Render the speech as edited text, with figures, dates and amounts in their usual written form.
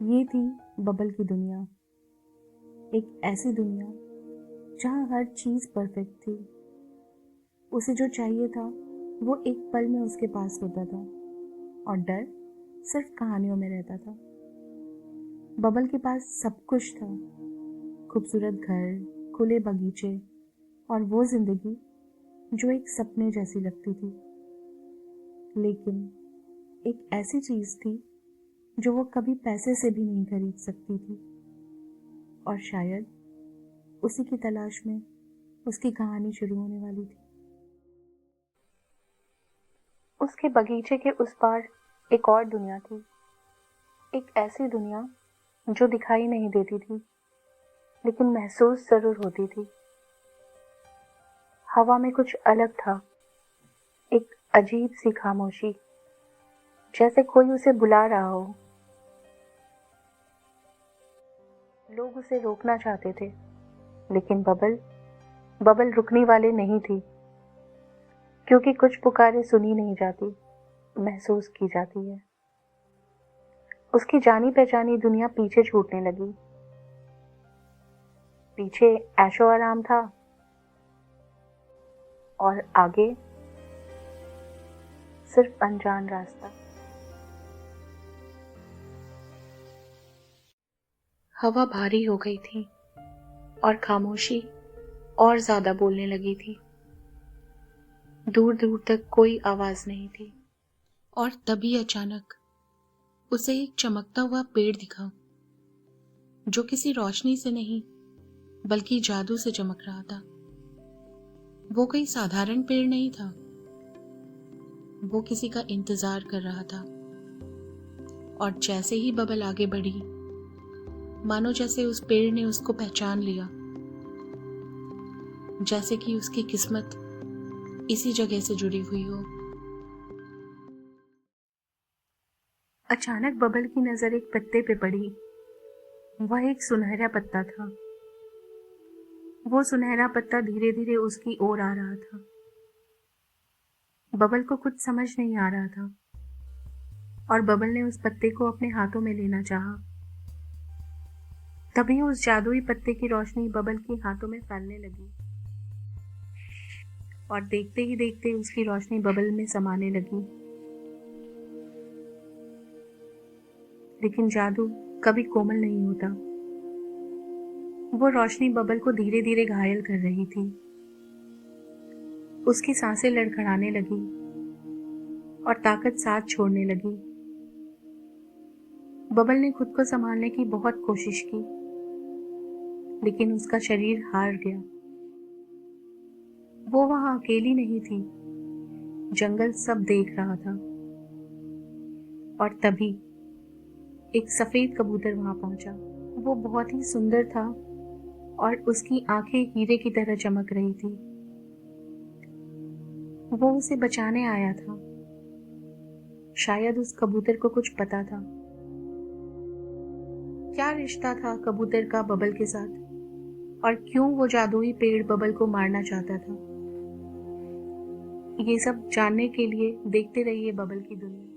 ये थी बबल की दुनिया। एक ऐसी दुनिया जहाँ हर चीज़ परफेक्ट थी। उसे जो चाहिए था वो एक पल में उसके पास होता था और डर सिर्फ कहानियों में रहता था। बबल के पास सब कुछ था, खूबसूरत घर, खुले बगीचे और वो जिंदगी जो एक सपने जैसी लगती थी। लेकिन एक ऐसी चीज़ थी जो वो कभी पैसे से भी नहीं खरीद सकती थी और शायद उसी की तलाश में उसकी कहानी शुरू होने वाली थी। उसके बगीचे के उस पार एक और दुनिया थी। एक ऐसी दुनिया जो दिखाई नहीं देती थी लेकिन महसूस जरूर होती थी। हवा में कुछ अलग था, एक अजीब सी खामोशी, जैसे कोई उसे बुला रहा हो। लोग उसे रोकना चाहते थे लेकिन बबल रुकने वाले नहीं थी, क्योंकि कुछ पुकारें सुनी नहीं जाती, महसूस की जाती है। उसकी जानी पहचानी दुनिया पीछे छूटने लगी। पीछे ऐशो आराम था और आगे सिर्फ अनजान रास्ता। हवा भारी हो गई थी और खामोशी और ज्यादा बोलने लगी थी। दूर दूर तक कोई आवाज नहीं थी और तभी अचानक उसे एक चमकता हुआ पेड़ दिखा, जो किसी रोशनी से नहीं बल्कि जादू से चमक रहा था। वो कोई साधारण पेड़ नहीं था, वो किसी का इंतजार कर रहा था। और जैसे ही बबल आगे बढ़ी, मानो जैसे उस पेड़ ने उसको पहचान लिया, जैसे कि उसकी किस्मत इसी जगह से जुड़ी हुई हो। अचानक बबल की नजर एक पत्ते पे पड़ी। वह एक सुनहरा पत्ता था। वो सुनहरा पत्ता धीरे धीरे उसकी ओर आ रहा था। बबल को कुछ समझ नहीं आ रहा था और बबल ने उस पत्ते को अपने हाथों में लेना चाहा। तभी उस जादुई पत्ते की रोशनी बबल के हाथों में फैलने लगी और देखते ही देखते उसकी रोशनी बबल में समाने लगी। लेकिन जादू कभी कोमल नहीं होता। वो रोशनी बबल को धीरे धीरे घायल कर रही थी। उसकी सांसें लड़खड़ाने लगी और ताकत साथ छोड़ने लगी। बबल ने खुद को संभालने की बहुत कोशिश की, लेकिन उसका शरीर हार गया। वो वहां अकेली नहीं थी, जंगल सब देख रहा था। और तभी एक सफेद कबूतर वहां पहुंचा। वो बहुत ही सुंदर था और उसकी आंखें हीरे की तरह चमक रही थी। वो उसे बचाने आया था। शायद उस कबूतर को कुछ पता था। क्या रिश्ता था कबूतर का बबल के साथ, और क्यों वो जादुई पेड़ बबल को मारना चाहता था? ये सब जानने के लिए देखते रहिए बबल की दुनिया।